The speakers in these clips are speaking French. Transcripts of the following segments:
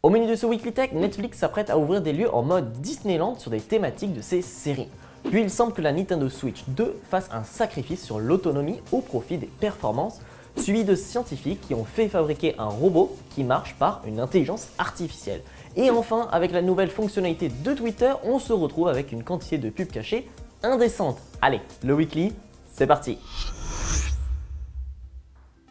Au menu de ce Weekly Tech, Netflix s'apprête à ouvrir des lieux en mode Disneyland sur des thématiques de ses séries. Puis il semble que la Nintendo Switch 2 fasse un sacrifice sur l'autonomie au profit des performances, suivi de scientifiques qui ont fait fabriquer un robot qui marche par une intelligence artificielle. Et enfin, avec la nouvelle fonctionnalité de Twitter, on se retrouve avec une quantité de pubs cachées indécente. Allez, le Weekly, c'est parti!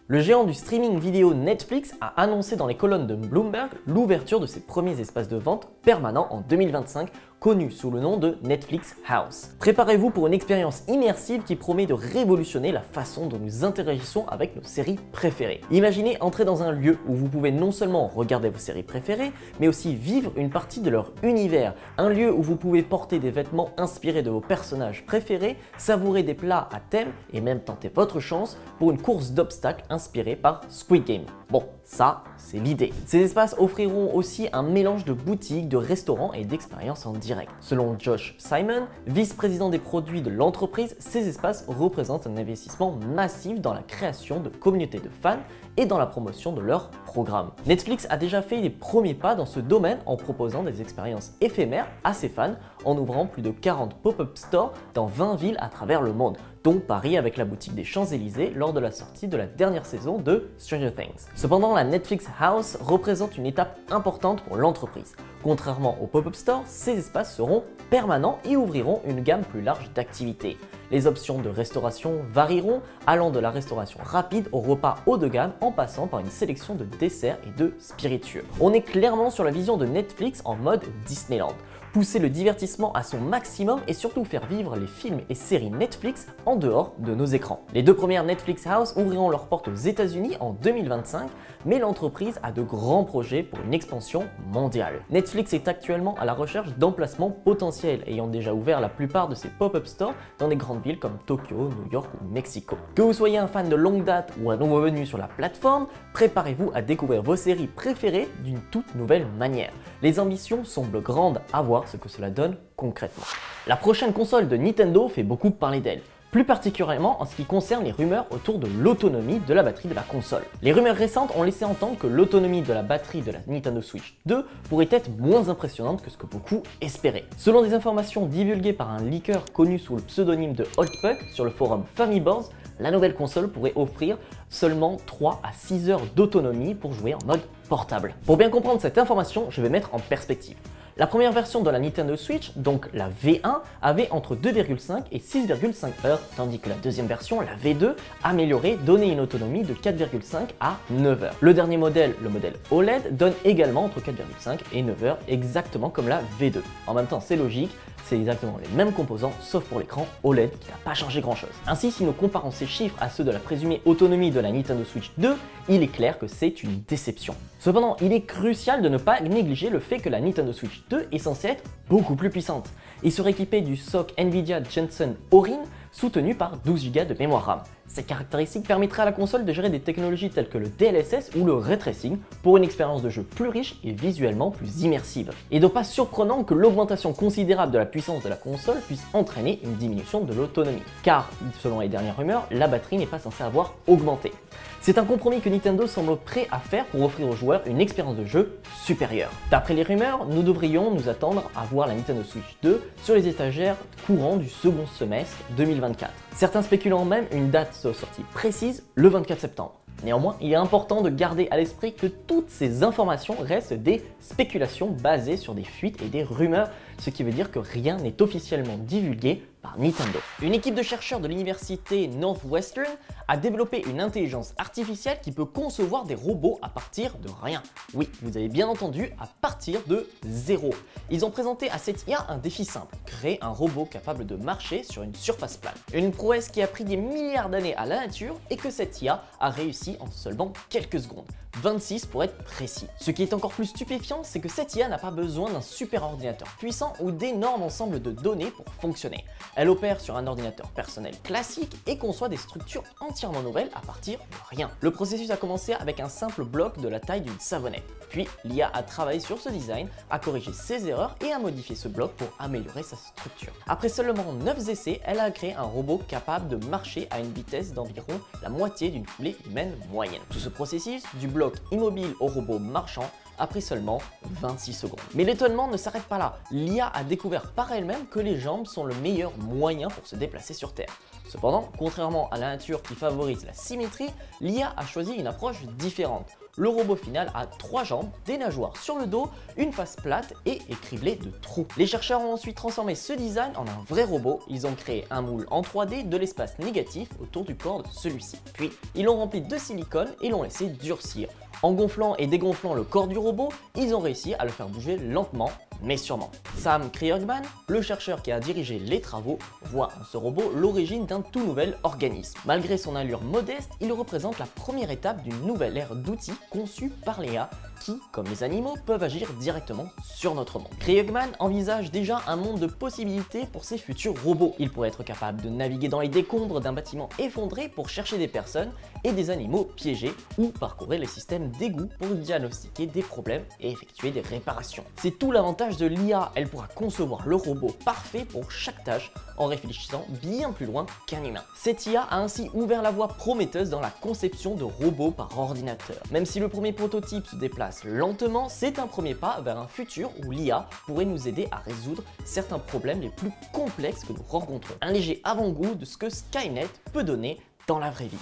Le géant du streaming vidéo Netflix a annoncé dans les colonnes de Bloomberg l'ouverture de ses premiers espaces de vente permanents en 2025, connus sous le nom de Netflix House. Préparez-vous pour une expérience immersive qui promet de révolutionner la façon dont nous interagissons avec nos séries préférées. Imaginez entrer dans un lieu où vous pouvez non seulement regarder vos séries préférées, mais aussi vivre une partie de leur univers. Un lieu où vous pouvez porter des vêtements inspirés de vos personnages préférés, savourer des plats à thème et même tenter votre chance pour une course d'obstacles inspirée par Squid Game. Bon, ça, c'est l'idée. Ces espaces offriront aussi un mélange de boutiques, de restaurants et d'expériences en direct. Selon Josh Simon, vice-président des produits de l'entreprise, ces espaces représentent un investissement massif dans la création de communautés de fans et dans la promotion de leurs programmes. Netflix a déjà fait les premiers pas dans ce domaine en proposant des expériences éphémères à ses fans en ouvrant plus de 40 pop-up stores dans 20 villes à travers le monde, dont Paris avec la boutique des Champs-Élysées lors de la sortie de la dernière saison de Stranger Things. Cependant, la Netflix House représente une étape importante pour l'entreprise. Contrairement aux pop-up stores, ces espaces seront permanents et ouvriront une gamme plus large d'activités. Les options de restauration varieront, allant de la restauration rapide au repas haut de gamme en passant par une sélection de desserts et de spiritueux. On est clairement sur la vision de Netflix en mode Disneyland. Pousser le divertissement à son maximum et surtout faire vivre les films et séries Netflix en dehors de nos écrans. Les deux premières Netflix House ouvriront leurs portes aux États-Unis en 2025, mais l'entreprise a de grands projets pour une expansion mondiale. Netflix est actuellement à la recherche d'emplacements potentiels, ayant déjà ouvert la plupart de ses pop-up stores dans des grandes villes comme Tokyo, New York ou Mexico. Que vous soyez un fan de longue date ou un nouveau venu sur la plateforme, préparez-vous à découvrir vos séries préférées d'une toute nouvelle manière. Les ambitions semblent grandes, à voir ce que cela donne concrètement. La prochaine console de Nintendo fait beaucoup parler d'elle, plus particulièrement en ce qui concerne les rumeurs autour de l'autonomie de la batterie de la console. Les rumeurs récentes ont laissé entendre que l'autonomie de la batterie de la Nintendo Switch 2 pourrait être moins impressionnante que ce que beaucoup espéraient. Selon des informations divulguées par un leaker connu sous le pseudonyme de Oldpuck sur le forum Famiboards, la nouvelle console pourrait offrir seulement 3 à 6 heures d'autonomie pour jouer en mode portable. Pour bien comprendre cette information, je vais mettre en perspective. La première version de la Nintendo Switch, donc la V1, avait entre 2,5 et 6,5 heures, tandis que la deuxième version, la V2, améliorée, donnait une autonomie de 4,5 à 9 heures. Le dernier modèle, le modèle OLED, donne également entre 4,5 et 9 heures, exactement comme la V2. En même temps, c'est logique, c'est exactement les mêmes composants, sauf pour l'écran OLED qui n'a pas changé grand chose. Ainsi, si nous comparons ces chiffres à ceux de la présumée autonomie de la Nintendo Switch 2, il est clair que c'est une déception. Cependant, il est crucial de ne pas négliger le fait que la Nintendo Switch 2 est censée être beaucoup plus puissante et sera équipée du SoC Nvidia Jensen Orin soutenu par 12 Go de mémoire RAM. Cette caractéristique permettrait à la console de gérer des technologies telles que le DLSS ou le ray tracing pour une expérience de jeu plus riche et visuellement plus immersive. Et donc pas surprenant que l'augmentation considérable de la puissance de la console puisse entraîner une diminution de l'autonomie, car selon les dernières rumeurs, la batterie n'est pas censée avoir augmenté. C'est un compromis que Nintendo semble prêt à faire pour offrir aux joueurs une expérience de jeu supérieure. D'après les rumeurs, nous devrions nous attendre à voir la Nintendo Switch 2 sur les étagères courant du second semestre 2024. Certains spéculant même une date de sortie précise, le 24 septembre. Néanmoins, il est important de garder à l'esprit que toutes ces informations restent des spéculations basées sur des fuites et des rumeurs, ce qui veut dire que rien n'est officiellement divulgué par Nintendo. Une équipe de chercheurs de l'université Northwestern a développé une intelligence artificielle qui peut concevoir des robots à partir de rien. Oui, vous avez bien entendu, à partir de zéro. Ils ont présenté à cette IA un défi simple, créer un robot capable de marcher sur une surface plane. Une prouesse qui a pris des milliards d'années à la nature et que cette IA a réussi en seulement quelques secondes. 26 pour être précis. Ce qui est encore plus stupéfiant, c'est que cette IA n'a pas besoin d'un super ordinateur puissant ou d'énormes ensembles de données pour fonctionner. Elle opère sur un ordinateur personnel classique et conçoit des structures entièrement nouvelles à partir de rien. Le processus a commencé avec un simple bloc de la taille d'une savonnette. Puis l'IA a travaillé sur ce design, a corrigé ses erreurs et a modifié ce bloc pour améliorer sa structure. Après seulement 9 essais, elle a créé un robot capable de marcher à une vitesse d'environ la moitié d'une foulée humaine moyenne. Tout ce processus, du bloc immobile au robot marchant, après seulement 26 secondes. Mais l'étonnement ne s'arrête pas là. L'IA a découvert par elle-même que les jambes sont le meilleur moyen pour se déplacer sur Terre. Cependant, contrairement à la nature qui favorise la symétrie, l'IA a choisi une approche différente. Le robot final a 3 jambes, des nageoires sur le dos, une face plate et est criblé de trous. Les chercheurs ont ensuite transformé ce design en un vrai robot. Ils ont créé un moule en 3D de l'espace négatif autour du corps de celui-ci. Puis, ils l'ont rempli de silicone et l'ont laissé durcir. En gonflant et dégonflant le corps du robot, ils ont réussi à le faire bouger lentement, mais sûrement. Sam Kriegman, le chercheur qui a dirigé les travaux, voit en ce robot l'origine d'un tout nouvel organisme. Malgré son allure modeste, il représente la première étape d'une nouvelle ère d'outils conçus par l'IA qui, comme les animaux, peuvent agir directement sur notre monde. Kriegman envisage déjà un monde de possibilités pour ces futurs robots. Il pourrait être capable de naviguer dans les décombres d'un bâtiment effondré pour chercher des personnes et des animaux piégés ou parcourir les systèmes d'égout pour diagnostiquer des problèmes et effectuer des réparations. C'est tout l'avantage de l'IA, elle pourra concevoir le robot parfait pour chaque tâche en réfléchissant bien plus loin qu'un humain. Cette IA a ainsi ouvert la voie prometteuse dans la conception de robots par ordinateur. Même si le premier prototype se déplace lentement, c'est un premier pas vers un futur où l'IA pourrait nous aider à résoudre certains problèmes les plus complexes que nous rencontrons. Un léger avant-goût de ce que Skynet peut donner dans la vraie vie.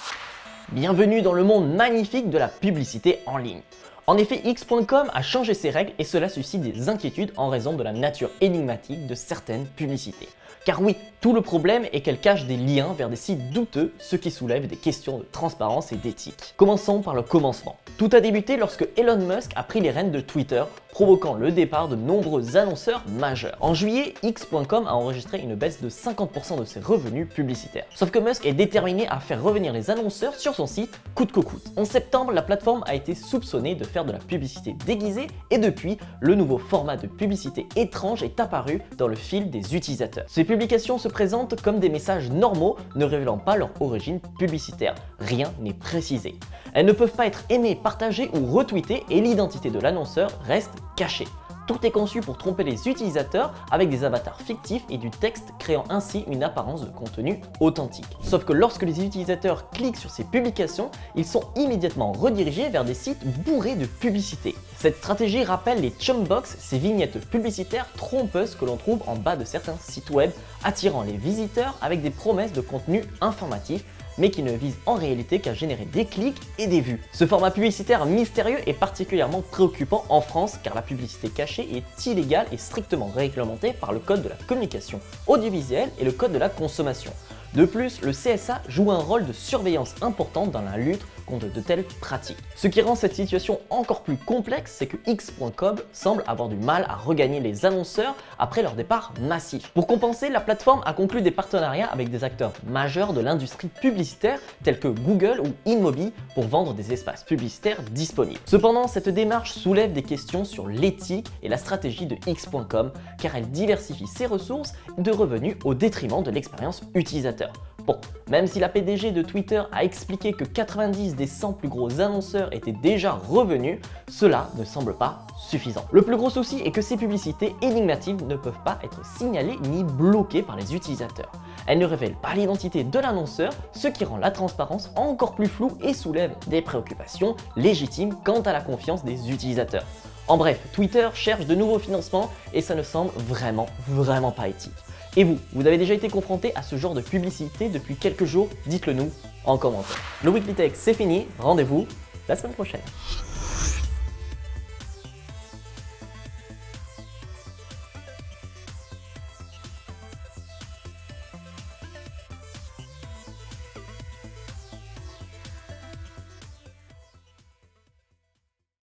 Bienvenue dans le monde magnifique de la publicité en ligne. En effet, X.com a changé ses règles et cela suscite des inquiétudes en raison de la nature énigmatique de certaines publicités. Car oui, tout le problème est qu'elle cache des liens vers des sites douteux, ce qui soulève des questions de transparence et d'éthique. Commençons par le commencement. Tout a débuté lorsque Elon Musk a pris les rênes de Twitter, provoquant le départ de nombreux annonceurs majeurs. En juillet, X.com a enregistré une baisse de 50% de ses revenus publicitaires. Sauf que Musk est déterminé à faire revenir les annonceurs sur son site coûte que coûte. En septembre, la plateforme a été soupçonnée de faire de la publicité déguisée et depuis, le nouveau format de publicité étrange est apparu dans le fil des utilisateurs. Ces publications se présentent comme des messages normaux ne révélant pas leur origine publicitaire. Rien n'est précisé. Elles ne peuvent pas être aimées, partagées ou retweetées et l'identité de l'annonceur reste cachée. Tout est conçu pour tromper les utilisateurs avec des avatars fictifs et du texte créant ainsi une apparence de contenu authentique. Sauf que lorsque les utilisateurs cliquent sur ces publications, ils sont immédiatement redirigés vers des sites bourrés de publicité. Cette stratégie rappelle les chumpbox, ces vignettes publicitaires trompeuses que l'on trouve en bas de certains sites web, attirant les visiteurs avec des promesses de contenu informatif mais qui ne vise en réalité qu'à générer des clics et des vues. Ce format publicitaire mystérieux est particulièrement préoccupant en France car la publicité cachée est illégale et strictement réglementée par le code de la communication audiovisuelle et le code de la consommation. De plus, le CSA joue un rôle de surveillance important dans la lutte contre de telles pratiques. Ce qui rend cette situation encore plus complexe, c'est que X.com semble avoir du mal à regagner les annonceurs après leur départ massif. Pour compenser, la plateforme a conclu des partenariats avec des acteurs majeurs de l'industrie publicitaire tels que Google ou InMobi pour vendre des espaces publicitaires disponibles. Cependant, cette démarche soulève des questions sur l'éthique et la stratégie de X.com car elle diversifie ses ressources de revenus au détriment de l'expérience utilisateur. Bon, même si la PDG de Twitter a expliqué que 90 des 100 plus gros annonceurs étaient déjà revenus, cela ne semble pas suffisant. Le plus gros souci est que ces publicités énigmatiques ne peuvent pas être signalées ni bloquées par les utilisateurs. Elles ne révèlent pas l'identité de l'annonceur, ce qui rend la transparence encore plus floue et soulève des préoccupations légitimes quant à la confiance des utilisateurs. En bref, Twitter cherche de nouveaux financements et ça ne semble vraiment pas éthique. Et vous avez déjà été confronté à ce genre de publicité depuis quelques jours? Dites-le nous en commentaire. Le Weekly Tech, c'est fini. Rendez-vous la semaine prochaine.